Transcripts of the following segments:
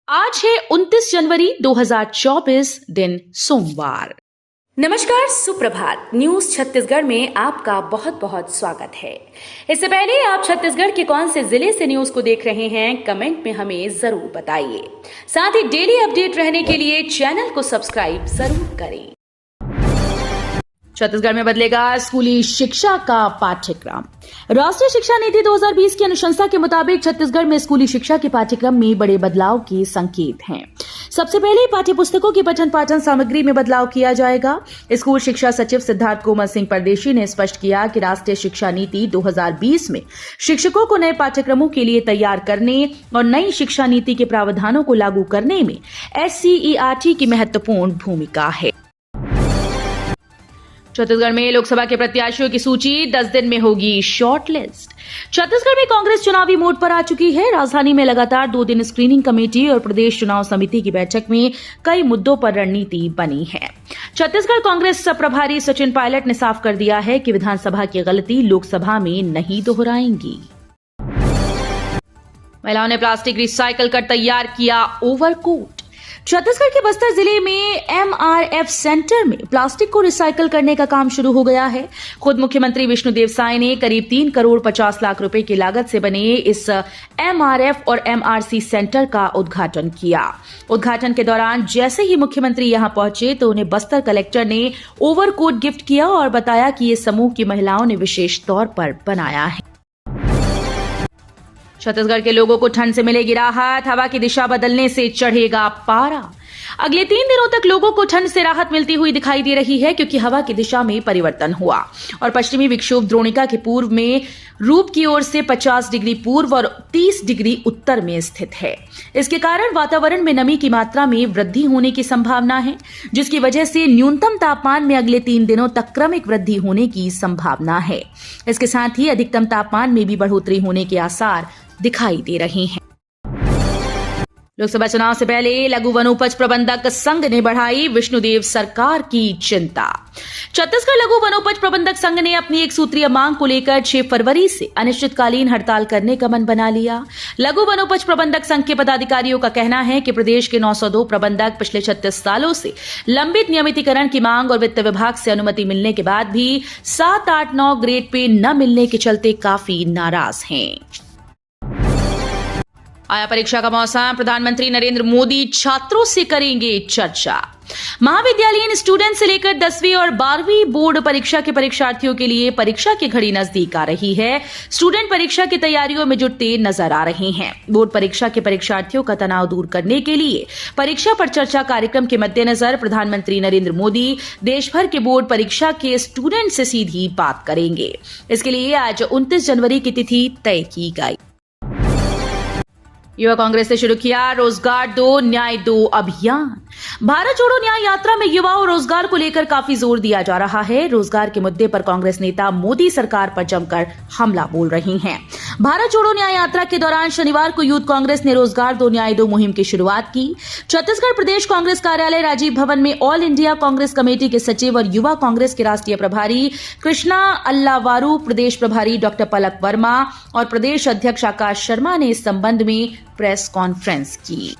आज है 29 जनवरी 2024 दिन सोमवार। नमस्कार, सुप्रभात। न्यूज छत्तीसगढ़ में आपका बहुत बहुत स्वागत है। इससे पहले आप छत्तीसगढ़ के कौन से जिले से न्यूज को देख रहे हैं, कमेंट में हमें जरूर बताइए। साथ ही डेली अपडेट रहने के लिए चैनल को सब्सक्राइब जरूर करें। छत्तीसगढ़ में बदलेगा स्कूली शिक्षा का पाठ्यक्रम। राष्ट्रीय शिक्षा नीति 2020 की अनुशंसा के मुताबिक छत्तीसगढ़ में स्कूली शिक्षा के पाठ्यक्रम में बड़े बदलाव के संकेत हैं। सबसे पहले पाठ्य पुस्तकों की पठन पाठन सामग्री में बदलाव किया जाएगा। स्कूल शिक्षा सचिव सिद्धार्थ कोमल सिंह परदेशी ने स्पष्ट किया कि राष्ट्रीय शिक्षा नीति 2020 में शिक्षकों को नए पाठ्यक्रमों के लिए तैयार करने और नई शिक्षा नीति के प्रावधानों को लागू करने में SCERT की महत्वपूर्ण भूमिका है। छत्तीसगढ़ में लोकसभा के प्रत्याशियों की सूची 10 दिन में होगी शॉर्ट लिस्ट। छत्तीसगढ़ में कांग्रेस चुनावी मोड पर आ चुकी है। राजधानी में लगातार 2 दिन स्क्रीनिंग कमेटी और प्रदेश चुनाव समिति की बैठक में कई मुद्दों पर रणनीति बनी है। छत्तीसगढ़ कांग्रेस प्रभारी सचिन पायलट ने साफ कर दिया है कि विधानसभा की गलती लोकसभा में नहीं दोहराएंगी। महिलाओं ने प्लास्टिक रिसाइकल कर तैयार किया ओवरकोट। छत्तीसगढ़ के बस्तर जिले में MRF सेंटर में प्लास्टिक को रिसाइकल करने का काम शुरू हो गया है। खुद मुख्यमंत्री विष्णुदेव साय ने करीब 3 करोड़ 50 लाख रुपए की लागत से बने इस MRF और MRC सेंटर का उद्घाटन किया। उद्घाटन के दौरान जैसे ही मुख्यमंत्री यहां पहुंचे तो उन्हें बस्तर कलेक्टर ने ओवरकोट गिफ्ट किया और बताया कि ये समूह की महिलाओं ने विशेष तौर पर बनाया है। छत्तीसगढ़ के लोगों को ठंड से मिलेगी राहत। हवा की दिशा बदलने से चढ़ेगा पारा। अगले 3 दिनों तक लोगों को ठंड से राहत मिलती हुई दिखाई दे रही है, क्योंकि हवा की दिशा में परिवर्तन हुआ और पश्चिमी विक्षोभ द्रोणिका के पूर्व में रूप की ओर से 50 डिग्री पूर्व और 30 डिग्री उत्तर में स्थित है। इसके कारण वातावरण में नमी की मात्रा में वृद्धि होने की संभावना है, जिसकी वजह से न्यूनतम तापमान में अगले 3 दिनों तक क्रमिक वृद्धि होने की संभावना है। इसके साथ ही अधिकतम तापमान में भी बढ़ोतरी होने के आसार दिखाई दे रहे हैं। लोकसभा चुनाव से पहले लघु वनोपज प्रबंधक संघ ने बढ़ाई विष्णुदेव सरकार की चिंता। छत्तीसगढ़ लघु वनोपज प्रबंधक संघ ने अपनी एक सूत्रीय मांग को लेकर 6 फरवरी से अनिश्चितकालीन हड़ताल करने का मन बना लिया। लघु वनोपज प्रबंधक संघ के पदाधिकारियों का कहना है कि प्रदेश के 902 प्रबंधक पिछले 36 सालों से लंबित नियमितीकरण की मांग और वित्त विभाग से अनुमति मिलने के बाद भी 7, 8, 9 ग्रेड पे न मिलने के चलते काफी नाराज हैं। आया परीक्षा का मौसम। प्रधानमंत्री नरेंद्र मोदी छात्रों से करेंगे चर्चा। महाविद्यालयीन स्टूडेंट से लेकर 10वीं और 12वीं बोर्ड परीक्षा के परीक्षार्थियों के लिए परीक्षा की घड़ी नजदीक आ रही है। स्टूडेंट परीक्षा की तैयारियों में जुटते नजर आ रहे हैं। बोर्ड परीक्षा के परीक्षार्थियों का तनाव दूर करने के लिए परीक्षा पर चर्चा कार्यक्रम के मद्देनजर प्रधानमंत्री नरेंद्र मोदी देश भर के बोर्ड परीक्षा के स्टूडेंट से सीधी बात करेंगे। इसके लिए आज 29 जनवरी की तिथि तय की गई। युवा कांग्रेस ने शुरू किया रोजगार दो न्याय दो अभियान। भारत जोड़ो न्याय यात्रा में युवाओं और रोजगार को लेकर काफी जोर दिया जा रहा है। रोजगार के मुद्दे पर कांग्रेस नेता मोदी सरकार पर जमकर हमला बोल रही हैं। भारत जोड़ो न्याय यात्रा के दौरान शनिवार को यूथ कांग्रेस ने रोजगार दो न्याय दो मुहिम की शुरुआत की। छत्तीसगढ़ प्रदेश कांग्रेस कार्यालय राजीव भवन में ऑल इंडिया कांग्रेस कमेटी के सचिव और युवा कांग्रेस के राष्ट्रीय प्रभारी कृष्णा अल्लावारू, प्रदेश प्रभारी डॉक्टर पलक वर्मा और प्रदेश अध्यक्ष आकाश शर्मा ने इस संबंध में प्रेस कॉन्फ्रेंस की।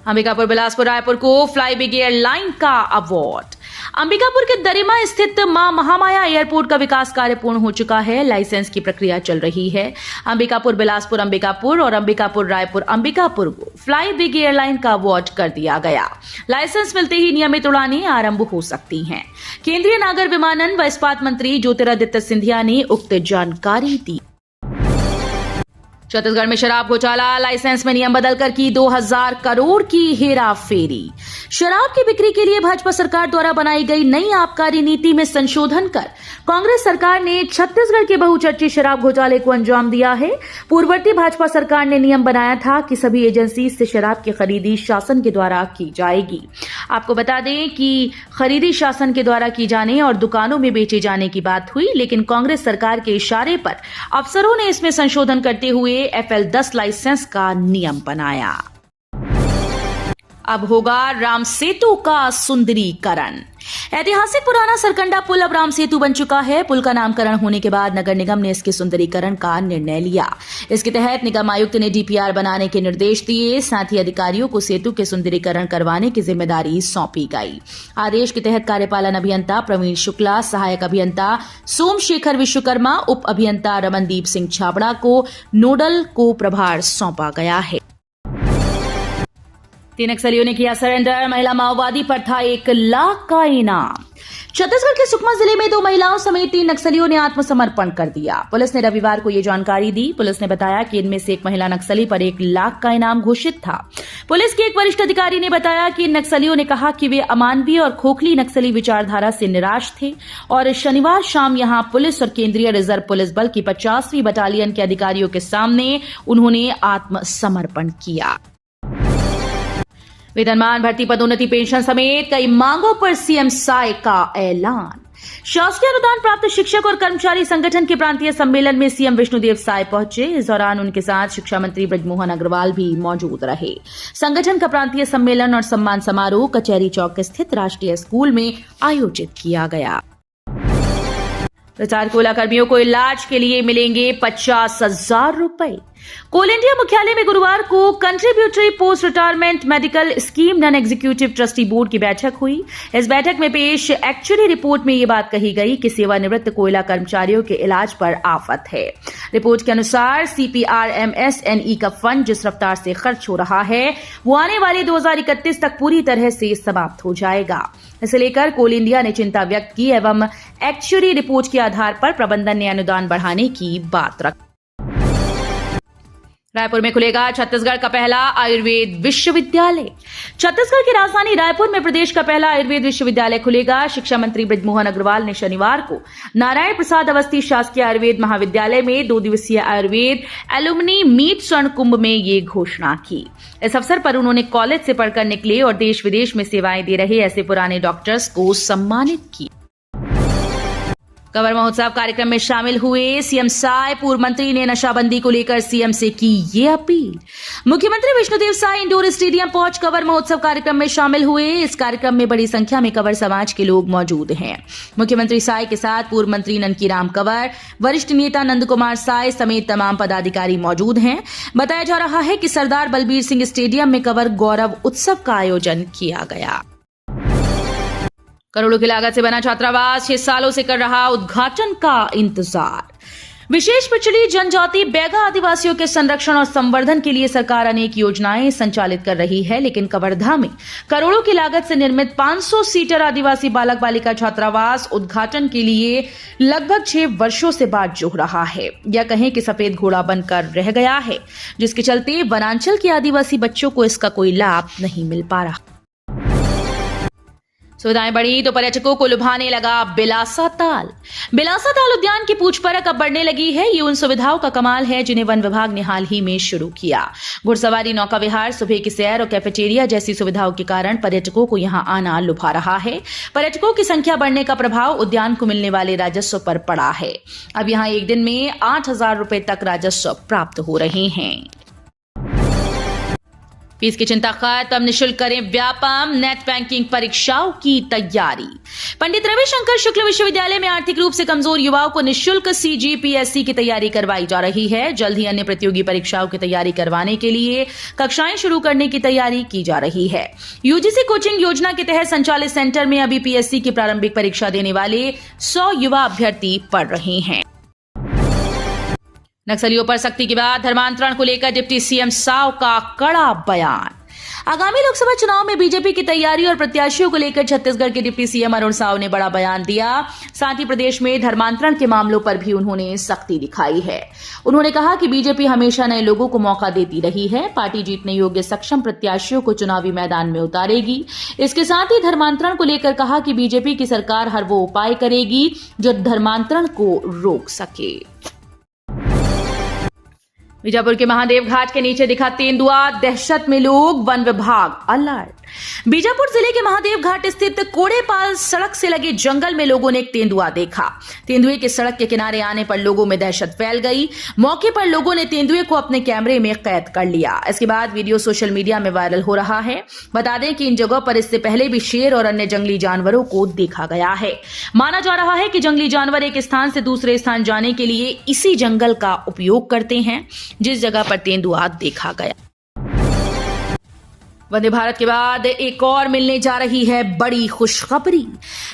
अंबिकापुर बिलासपुर रायपुर को फ्लाई बिग एयरलाइन का अवार्ड। अंबिकापुर के दरिमा स्थित मां महामाया एयरपोर्ट का विकास कार्य पूर्ण हो चुका है। लाइसेंस की प्रक्रिया चल रही है। अंबिकापुर बिलासपुर अंबिकापुर और अंबिकापुर रायपुर अंबिकापुर को फ्लाई बिग एयरलाइन का अवार्ड कर दिया गया। लाइसेंस मिलते ही नियमित उड़ानें आरंभ हो सकती हैं। केंद्रीय नागर विमानन व इस्पात मंत्री ज्योतिरादित्य सिंधिया ने उक्त जानकारी दी। छत्तीसगढ़ में शराब घोटाला। लाइसेंस में नियम बदलकर की 2000 करोड़ की हेरा फेरी। शराब की बिक्री के लिए भाजपा सरकार द्वारा बनाई गई नई आबकारी नीति में संशोधन कर कांग्रेस सरकार ने छत्तीसगढ़ के बहुचर्चित शराब घोटाले को अंजाम दिया है। पूर्ववर्ती भाजपा सरकार ने नियम बनाया था कि सभी एजेंसी से शराब की खरीदी शासन के द्वारा की जाएगी। आपको बता दें कि खरीदी शासन के द्वारा की जाने और दुकानों में बेचे जाने की बात हुई, लेकिन कांग्रेस सरकार के इशारे पर अफसरों ने इसमें संशोधन करते हुए FL10 लाइसेंस का नियम बनाया। अब होगा राम सेतु का सुंदरीकरण। ऐतिहासिक पुराना सरकंडा पुल अब राम सेतु बन चुका है। पुल का नामकरण होने के बाद नगर निगम ने इसके सुंदरीकरण का निर्णय लिया। इसके तहत निगम आयुक्त ने डीपीआर बनाने के निर्देश दिए। साथ ही अधिकारियों को सेतु के सुंदरीकरण करवाने की जिम्मेदारी सौंपी गई। आदेश के तहत कार्यपालन अभियंता प्रवीण शुक्ला, सहायक अभियंता सोमशेखर विश्वकर्मा, उप अभियंता रमनदीप सिंह छाबड़ा को नोडल को प्रभार सौंपा गया है। 3 नक्सलियों ने किया सरेंडर। महिला माओवादी पर था 1 लाख का इनाम। छत्तीसगढ़ के सुकमा जिले में 2 महिलाओं समेत 3 नक्सलियों ने आत्मसमर्पण कर दिया। पुलिस ने रविवार को ये जानकारी दी। पुलिस ने बताया कि इनमें से एक महिला नक्सली पर 1 लाख का इनाम घोषित था। पुलिस के एक वरिष्ठ अधिकारी ने बताया कि इन नक्सलियों ने कहा कि वे अमानवीय और खोखली नक्सली विचारधारा से निराश थे और शनिवार शाम यहां पुलिस और केंद्रीय रिजर्व पुलिस बल की 50वीं बटालियन के अधिकारियों के सामने उन्होंने आत्मसमर्पण किया। वेतनमान, भर्ती, पदोन्नति, पेंशन समेत कई मांगों पर सीएम साय का ऐलान। शासकीय अनुदान प्राप्त शिक्षक और कर्मचारी संगठन के प्रांतीय सम्मेलन में सीएम विष्णुदेव साय पहुंचे। इस दौरान उनके साथ शिक्षा मंत्री बृजमोहन अग्रवाल भी मौजूद रहे। संगठन का प्रांतीय सम्मेलन और सम्मान समारोह कचहरी चौक स्थित राष्ट्रीय स्कूल में आयोजित किया गया। प्रचार कोयला कर्मियों को इलाज के लिए मिलेंगे 50,000 रुपए। कोल इंडिया मुख्यालय में गुरुवार को contributory post retirement medical scheme non executive trustee board की बैठक हुई। इस बैठक में पेश एक्चुअरी रिपोर्ट में ये बात कही गई कि सेवानिवृत्त कोयला कर्मचारियों के इलाज पर आफत है। रिपोर्ट के अनुसार CPRMSNE का फंड जिस रफ्तार से खर्च हो रहा है वो आने वाले 2031 तक पूरी तरह से समाप्त हो जाएगा। इसे लेकर कोल इंडिया ने चिंता व्यक्त की एवं एक्चुअरी रिपोर्ट के आधार पर प्रबंधन ने अनुदान बढ़ाने की बात रखी। रायपुर में खुलेगा छत्तीसगढ़ का पहला आयुर्वेद विश्वविद्यालय। छत्तीसगढ़ की राजधानी रायपुर में प्रदेश का पहला आयुर्वेद विश्वविद्यालय खुलेगा। शिक्षा मंत्री बृजमोहन अग्रवाल ने शनिवार को नारायण प्रसाद अवस्थी शासकीय आयुर्वेद महाविद्यालय में 2 दिवसीय आयुर्वेद एलुमनी मीट स्वर्ण कुंभ में ये घोषणा की। इस अवसर पर उन्होंने कॉलेज से पढ़कर निकले और देश विदेश में सेवाएं दे रहे ऐसे पुराने डॉक्टर्स को सम्मानित किया। कवर महोत्सव कार्यक्रम में शामिल हुए सीएम साय। पूर्व मंत्री ने नशाबंदी को लेकर सीएम से की ये अपील। मुख्यमंत्री विष्णुदेव साय इंडोर स्टेडियम पहुंच कवर महोत्सव कार्यक्रम में शामिल हुए। इस कार्यक्रम में बड़ी संख्या में कवर समाज के लोग मौजूद हैं। मुख्यमंत्री साय के साथ पूर्व मंत्री ननकीराम कंवर, वरिष्ठ नेता नंद कुमार साय समेत तमाम पदाधिकारी मौजूद हैं। बताया जा रहा है कि सरदार बलबीर सिंह स्टेडियम में कवर गौरव उत्सव का आयोजन किया गया। करोड़ों की लागत से बना छात्रावास 6 सालों से कर रहा उद्घाटन का इंतजार। विशेष पिछड़ी जनजाति बैगा आदिवासियों के संरक्षण और संवर्धन के लिए सरकार अनेक योजनाएं संचालित कर रही है, लेकिन कवर्धा में करोड़ों की लागत से निर्मित 500 सीटर आदिवासी बालक बालिका छात्रावास उद्घाटन के लिए लगभग 6 वर्षों से बाट जोह रहा है, या कहें कि सफेद घोड़ा बनकर रह गया है, जिसके चलते वनांचल के आदिवासी बच्चों को इसका कोई लाभ नहीं मिल पा रहा। सुविधाएं बढ़ी तो पर्यटकों को लुभाने लगा बिलासा ताल। बिलासा ताल उद्यान की पूछ परख अब बढ़ने लगी है। ये उन सुविधाओं का कमाल है जिन्हें वन विभाग ने हाल ही में शुरू किया। घुड़सवारी, नौका विहार, सुबह की सैर और कैफेटेरिया जैसी सुविधाओं के कारण पर्यटकों को यहां आना लुभा रहा है। पर्यटकों की संख्या बढ़ने का प्रभाव उद्यान को मिलने वाले राजस्व पर पड़ा है। अब यहां एक दिन में 8,000 रुपए तक राजस्व प्राप्त हो रहे हैं। फीस की चिंता खत्म, निःशुल्क करें व्यापम नेट बैंकिंग परीक्षाओं की तैयारी। पंडित रविशंकर शुक्ल विश्वविद्यालय में आर्थिक रूप से कमजोर युवाओं को निःशुल्क CGPSC की तैयारी करवाई जा रही है। जल्द ही अन्य प्रतियोगी परीक्षाओं की तैयारी करवाने के लिए कक्षाएं शुरू करने की तैयारी की जा रही है। यूजीसी कोचिंग योजना के तहत संचालित सेंटर में अभी PSC की प्रारंभिक परीक्षा देने वाले 100 युवा अभ्यर्थी पढ़ रहे हैं। नक्सलियों पर सख्ती के बाद धर्मांतरण को लेकर डिप्टी सीएम साव का कड़ा बयान। आगामी लोकसभा चुनाव में बीजेपी की तैयारी और प्रत्याशियों को लेकर छत्तीसगढ़ के डिप्टी सीएम अरुण साव ने बड़ा बयान दिया। साथ ही प्रदेश में धर्मांतरण के मामलों पर भी उन्होंने सख्ती दिखाई है। उन्होंने कहा कि बीजेपी हमेशा नए लोगों को मौका देती रही है। पार्टी जीतने योग्य सक्षम प्रत्याशियों को चुनावी मैदान में उतारेगी। इसके साथ ही धर्मांतरण को लेकर कहा कि बीजेपी की सरकार हर वो उपाय करेगी जो धर्मांतरण को रोक सके। बीजापुर के महादेव घाट के नीचे दिखा तेंदुआ, दहशत में लोग, वन विभाग अलर्ट। बीजापुर जिले के महादेव घाट स्थित कोड़ेपाल सड़क से लगे जंगल में लोगों ने एक तेंदुआ देखा। तेंदुए के सड़क के किनारे आने पर लोगों में दहशत फैल गई। मौके पर लोगों ने तेंदुए को अपने कैमरे में कैद कर लिया। इसके बाद वीडियो सोशल मीडिया में वायरल हो रहा है। बता दें कि इन जगहों पर इससे पहले भी शेर और अन्य जंगली जानवरों को देखा गया है। माना जा रहा है कि जंगली जानवर एक स्थान से दूसरे स्थान जाने के लिए इसी जंगल का उपयोग करते हैं जिस जगह पर तेंदुआ देखा गया। वंदे भारत के बाद एक और मिलने जा रही है बड़ी खुशखबरी।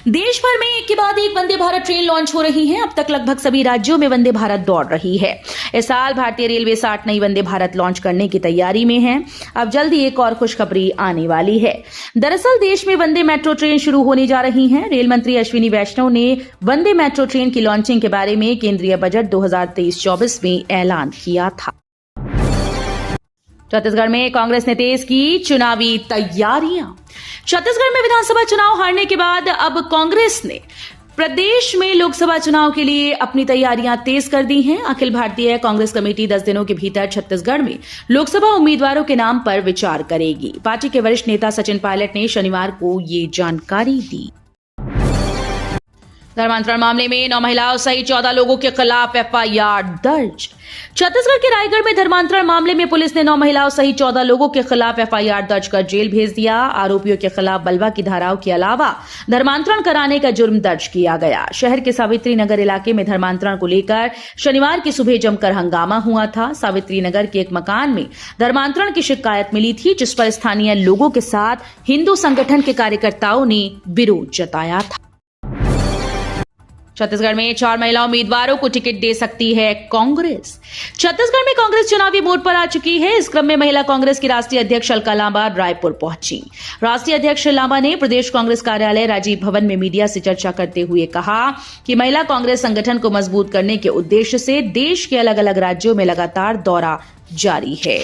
देश भर में एक के बाद एक वंदे भारत ट्रेन लॉन्च हो रही है। अब तक लगभग सभी राज्यों में वंदे भारत दौड़ रही है। इस साल भारतीय रेलवे 60 नई वंदे भारत लॉन्च करने की तैयारी में है। अब जल्दी एक और खुशखबरी आने वाली है। दरअसल देश में वंदे मेट्रो ट्रेन शुरू होने जा रही है। रेल मंत्री अश्विनी वैष्णव ने वंदे मेट्रो ट्रेन की लॉन्चिंग के बारे में केंद्रीय बजट 2023-24 में ऐलान किया था। छत्तीसगढ़ में कांग्रेस ने तेज की चुनावी तैयारियां। छत्तीसगढ़ में विधानसभा चुनाव हारने के बाद अब कांग्रेस ने प्रदेश में लोकसभा चुनाव के लिए अपनी तैयारियां तेज कर दी हैं। अखिल भारतीय कांग्रेस कमेटी 10 दिनों के भीतर छत्तीसगढ़ में लोकसभा उम्मीदवारों के नाम पर विचार करेगी। पार्टी के वरिष्ठ नेता सचिन पायलट ने शनिवार को ये जानकारी दी। धर्मांतरण मामले में 9 महिलाओं सहित 14 लोगों के खिलाफ एफआईआर दर्ज। छत्तीसगढ़ के रायगढ़ में धर्मांतरण मामले में पुलिस ने 9 महिलाओं सहित 14 लोगों के खिलाफ एफआईआर दर्ज कर जेल भेज दिया। आरोपियों के खिलाफ बलवा की धाराओं के अलावा धर्मांतरण कराने का जुर्म दर्ज किया गया। शहर के सावित्री नगर इलाके में धर्मांतरण को लेकर शनिवार की सुबह जमकर हंगामा हुआ था। सावित्री नगर के एक मकान में धर्मांतरण की शिकायत मिली थी, जिस पर स्थानीय लोगों के साथ हिंदू संगठन के कार्यकर्ताओं ने विरोध जताया था। छत्तीसगढ़ में 4 महिला उम्मीदवारों को टिकट दे सकती है कांग्रेस। छत्तीसगढ़ में कांग्रेस चुनावी मोड पर आ चुकी है। इस क्रम में महिला कांग्रेस की राष्ट्रीय अध्यक्ष अलका लांबा रायपुर पहुंची। राष्ट्रीय अध्यक्ष लांबा ने प्रदेश कांग्रेस कार्यालय राजीव भवन में मीडिया से चर्चा करते हुए कहा कि महिला कांग्रेस संगठन को मजबूत करने के उद्देश्य से देश के अलग अलग राज्यों में लगातार दौरा जारी है।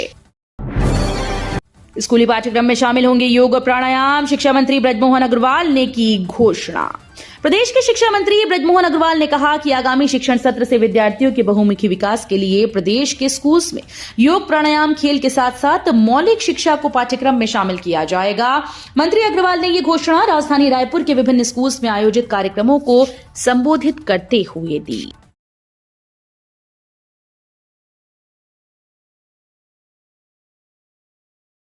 स्कूली पाठ्यक्रम में शामिल होंगे योग और प्राणायाम। शिक्षा मंत्री बृजमोहन अग्रवाल ने की घोषणा। प्रदेश के शिक्षा मंत्री बृजमोहन अग्रवाल ने कहा कि आगामी शिक्षण सत्र से विद्यार्थियों के बहुमुखी विकास के लिए प्रदेश के स्कूल्स में योग, प्राणायाम, खेल के साथ साथ मौलिक शिक्षा को पाठ्यक्रम में शामिल किया जाएगा। मंत्री अग्रवाल ने ये घोषणा राजधानी रायपुर के विभिन्न स्कूल्स में आयोजित कार्यक्रमों को संबोधित करते हुए दी।